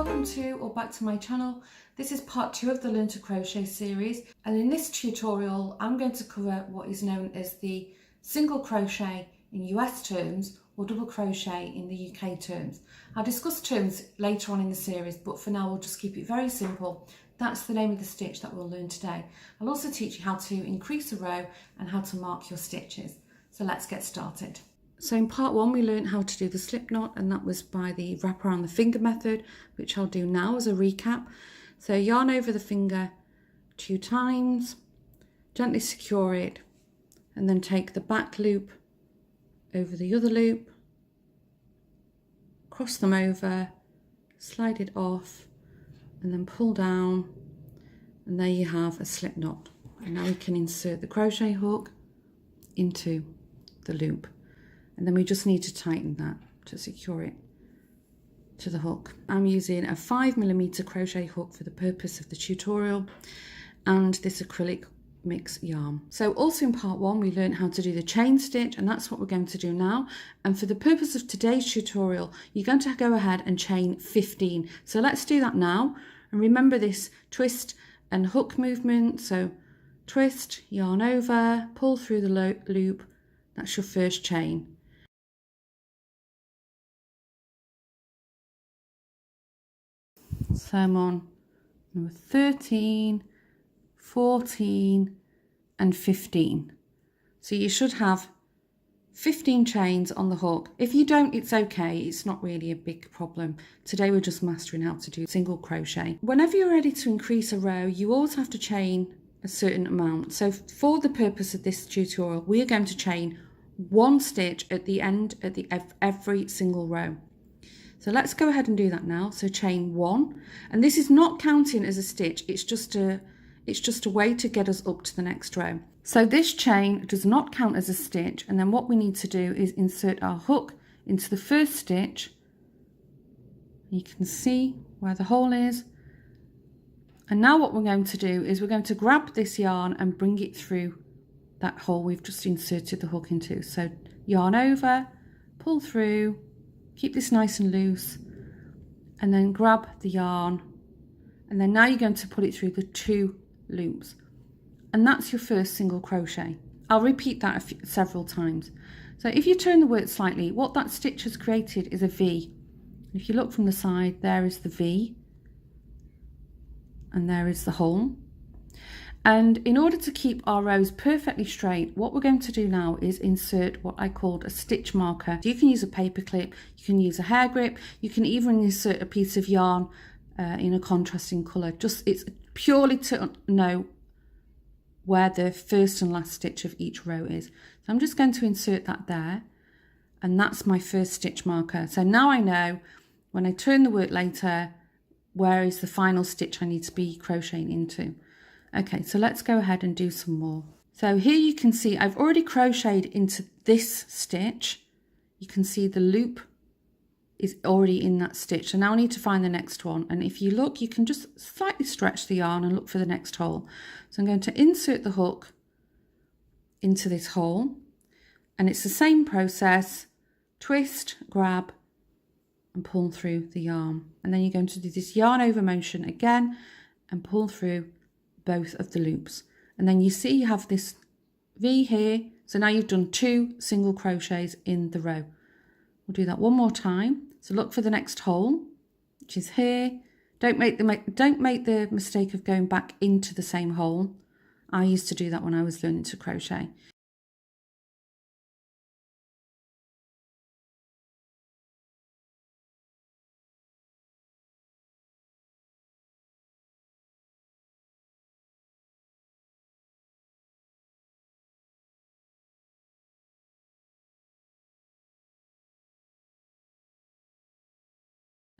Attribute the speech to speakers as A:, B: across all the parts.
A: welcome to or back to my channel. This is part 2 of the Learn to Crochet series, and in this tutorial I'm going to cover what is known as the single crochet in US terms or double crochet in the UK terms. I'll discuss terms later on in the series, but for now we'll just keep it very simple. That's the name of the stitch that we'll learn today. I'll also teach you how to increase a row and how to mark your stitches. So let's get started. So in part 1 we learned how to do the slip knot, and that was by the wrap around the finger method, which I'll do now as a recap. So yarn over the finger 2 times, gently secure it, and then take the back loop over the other loop, cross them over, slide it off, and then pull down, and there you have a slip knot. And now we can insert the crochet hook into the loop. And then we just need to tighten that to secure it to the hook. I'm using a 5mm crochet hook for the purpose of the tutorial and this acrylic mix yarn. So also in part 1 we learned how to do the chain stitch, and that's what we're going to do now. And for the purpose of today's tutorial you're going to go ahead and chain 15. So let's do that now, and remember this twist and hook movement. So twist, yarn over, pull through the loop. That's your first chain. So I'm on number 13, 14 and 15. So you should have 15 chains on the hook. If you don't, it's okay. It's not really a big problem. Today we're just mastering how to do single crochet. Whenever you're ready to increase a row, you always have to chain a certain amount. So for the purpose of this tutorial, we are going to chain 1 stitch at the end of every single row. So let's go ahead and do that now. So chain 1, and this is not counting as a stitch, it's just a way to get us up to the next row. So this chain does not count as a stitch, and then what we need to do is insert our hook into the first stitch. You can see where the hole is. And now what we're going to do is we're going to grab this yarn and bring it through that hole we've just inserted the hook into. So yarn over, pull through, keep this nice and loose, and then grab the yarn, and then now you're going to put it through the 2 loops, and that's your first single crochet. I'll repeat that several times. So if you turn the work slightly, what that stitch has created is a V. If you look from the side, there is the V and there is the hole. And in order to keep our rows perfectly straight, what we're going to do now is insert what I called a stitch marker. You can use a paper clip, you can use a hair grip, you can even insert a piece of yarn in a contrasting colour. It's purely to know where the first and last stitch of each row is. So I'm just going to insert that there, and that's my first stitch marker. So now I know when I turn the work later, where is the final stitch I need to be crocheting into. Okay, so let's go ahead and do some more. So here you can see I've already crocheted into this stitch. You can see the loop is already in that stitch. So now I need to find the next one. And if you look, you can just slightly stretch the yarn and look for the next hole. So I'm going to insert the hook into this hole. And it's the same process. Twist, grab, and pull through the yarn. And then you're going to do this yarn over motion again and pull through both of the loops, and then you see you have this V here. So now you've done 2 single crochets in the row. We'll do that one more time. So look for the next hole, which is here. Don't make the mistake of going back into the same hole. I used to do that when I was learning to crochet.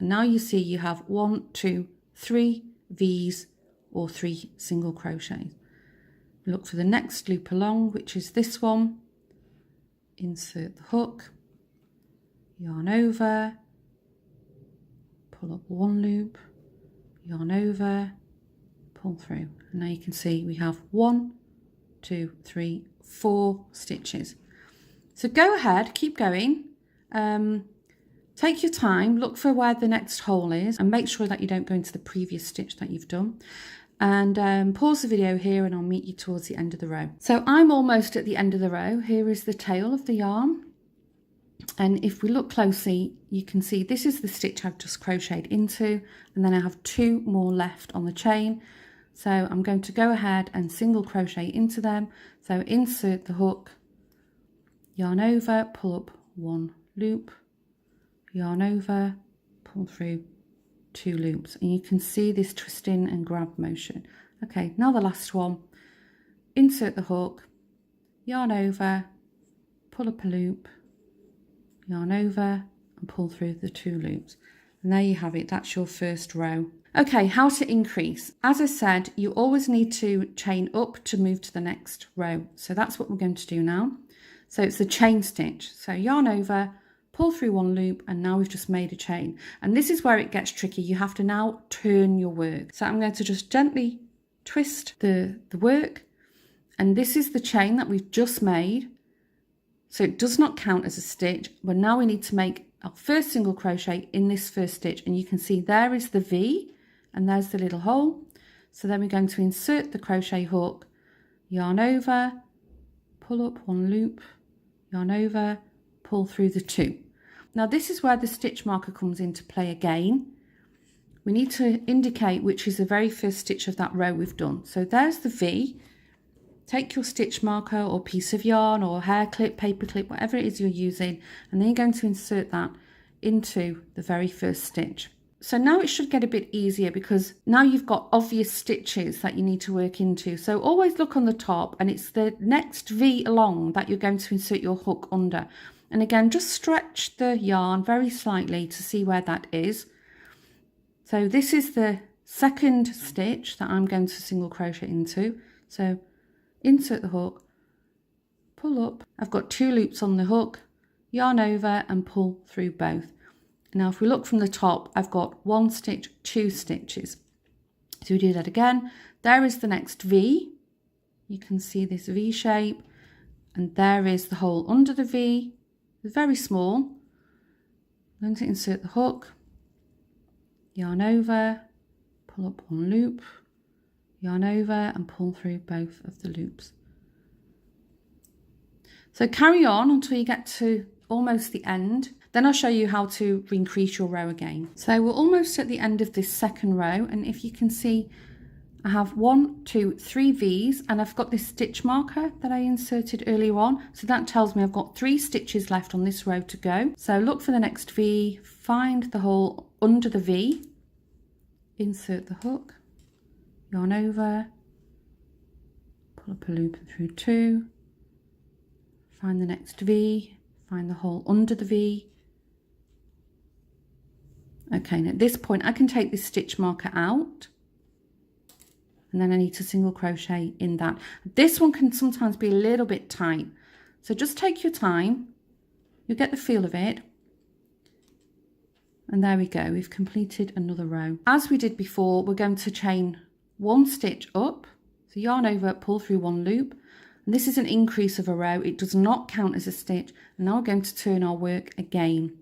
A: And now you see you have 1, 2, 3 V's or 3 single crochets. Look for the next loop along, which is this one. Insert the hook, yarn over, pull up 1 loop, yarn over, pull through. And now you can see we have 1, 2, 3, 4 stitches. So go ahead, keep going. Take your time, look for where the next hole is and make sure that you don't go into the previous stitch that you've done. And pause the video here and I'll meet you towards the end of the row. So I'm almost at the end of the row. Here is the tail of the yarn. And if we look closely, you can see this is the stitch I've just crocheted into, and then I have 2 more left on the chain. So I'm going to go ahead and single crochet into them. So insert the hook, yarn over, pull up 1 loop, yarn over, pull through 2 loops, and you can see this twisting and grab motion. Okay, now the last one, insert the hook, yarn over, pull up a loop, yarn over and pull through the 2 loops, and there you have it. That's your first row. Okay, how to increase. As I said, you always need to chain up to move to the next row, so that's what we're going to do now. So it's a chain stitch, so yarn over, pull through 1 loop, and now we've just made a chain. And this is where it gets tricky. You have to now turn your work. So I'm going to just gently twist the work, and this is the chain that we've just made. So it does not count as a stitch, but now we need to make our first single crochet in this first stitch, and you can see there is the V and there's the little hole. So then we're going to insert the crochet hook, yarn over, pull up 1 loop, yarn over, pull through the 2. Now this is where the stitch marker comes into play again. We need to indicate which is the very first stitch of that row we've done. So there's the V. Take your stitch marker or piece of yarn or hair clip, paper clip, whatever it is you're using, and then you're going to insert that into the very first stitch. So now it should get a bit easier because now you've got obvious stitches that you need to work into. So always look on the top, and it's the next V along that you're going to insert your hook under. And again, just stretch the yarn very slightly to see where that is. So this is the second stitch that I'm going to single crochet into. So insert the hook, pull up. I've got 2 loops on the hook, yarn over and pull through both. Now if we look from the top, I've got 1 stitch, 2 stitches. So we do that again. There is the next V. You can see this V shape, and there is the hole under the V. It's very small. I'm going to insert the hook, yarn over, pull up 1 loop, yarn over and pull through both of the loops. So carry on until you get to almost the end. Then I'll show you how to increase your row again. So we're almost at the end of this second row, and if you can see, I have 1, 2, 3 V's, and I've got this stitch marker that I inserted earlier on. So that tells me I've got 3 stitches left on this row to go. So look for the next V, find the hole under the V, insert the hook, yarn over, pull up a loop through 2, find the next V, find the hole under the V. Okay, and at this point I can take this stitch marker out, and then I need to single crochet in that. This one can sometimes be a little bit tight, so just take your time, you'll get the feel of it. And there we go, we've completed another row. As we did before, we're going to chain 1 stitch up, so yarn over, pull through 1 loop, and this is an increase of a row. It does not count as a stitch. And now we're going to turn our work again,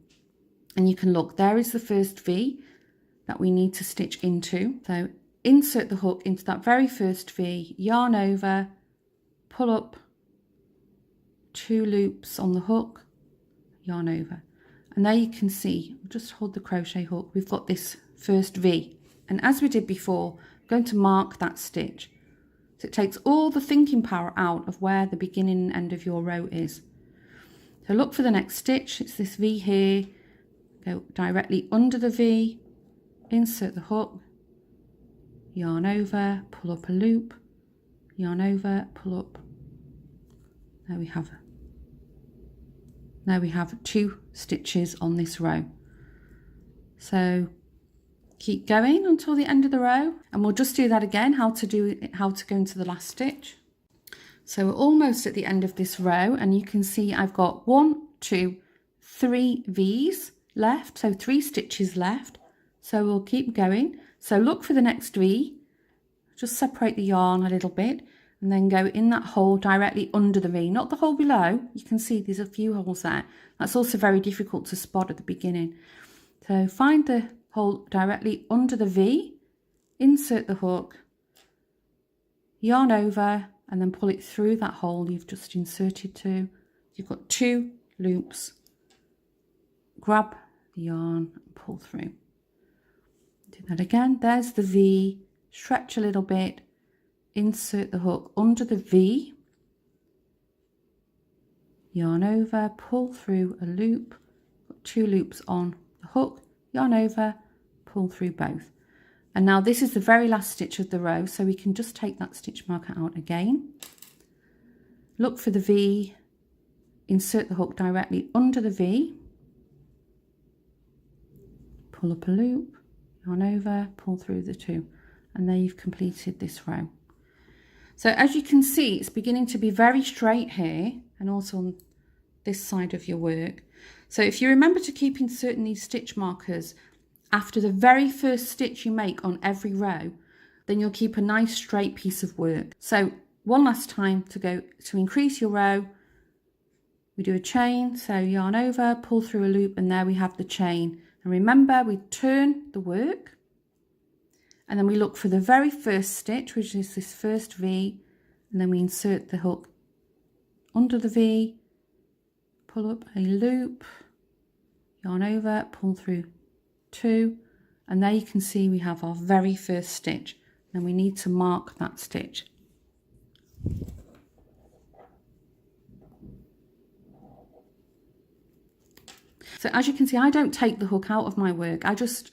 A: and you can look, there is the first V that we need to stitch into. So insert the hook into that very first V, yarn over, pull up 2 loops on the hook, yarn over, and there you can see, just hold the crochet hook, we've got this first V. And as we did before, I'm going to mark that stitch, so it takes all the thinking power out of where the beginning and end of your row is. So look for the next stitch, it's this V here, go directly under the V, insert the hook, yarn over, pull up a loop, yarn over, pull up. There we have it. Now we have 2 stitches on this row. So keep going until the end of the row, and we'll just do that again, how to go into the last stitch. So we're almost at the end of this row, and you can see I've got 1, 2, 3 V's left, so 3 stitches left. So we'll keep going. So look for the next V, just separate the yarn a little bit, and then go in that hole directly under the V, not the hole below. You can see there's a few holes there. That's also very difficult to spot at the beginning. So find the hole directly under the V, insert the hook, yarn over, and then pull it through that hole you've just inserted to. You've got 2 loops. Grab the yarn and pull through. Do that again. There's the V, stretch a little bit, insert the hook under the V, yarn over, pull through a loop, got 2 loops on the hook, yarn over, pull through both. And now this is the very last stitch of the row, so we can just take that stitch marker out again. Look for the V, insert the hook directly under the V, pull up a loop, yarn over, pull through the 2, and there you've completed this row. So as you can see, it's beginning to be very straight here and also on this side of your work. So if you remember to keep inserting these stitch markers after the very first stitch you make on every row, then you'll keep a nice straight piece of work. So one last time to increase your row, we do a chain, so yarn over, pull through a loop, and there we have the chain. And remember, we turn the work, and then we look for the very first stitch, which is this first V, and then we insert the hook under the V, pull up a loop, yarn over, pull through 2, and there you can see we have our very first stitch. Then we need to mark that stitch. So as you can see, I don't take the hook out of my work. I just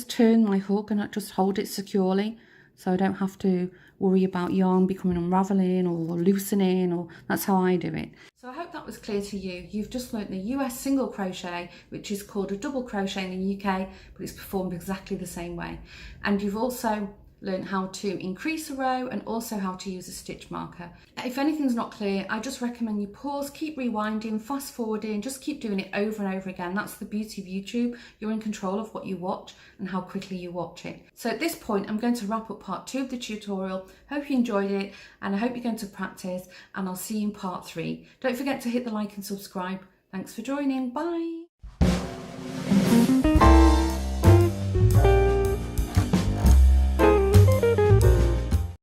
A: turn my hook and I just hold it securely, so I don't have to worry about yarn becoming unraveling or loosening, or that's how I do it. So I hope that was clear to you. You've just learnt the US single crochet, which is called a double crochet in the UK, but it's performed exactly the same way. And you've also learn how to increase a row and also how to use a stitch marker. If anything's not clear, I just recommend you pause, keep rewinding, fast forwarding, just keep doing it over and over again. That's the beauty of YouTube. You're in control of what you watch and how quickly you watch it. So at this point, I'm going to wrap up part 2 of the tutorial. Hope you enjoyed it, and I hope you're going to practice, and I'll see you in part 3. Don't forget to hit the like and subscribe. Thanks for joining. Bye.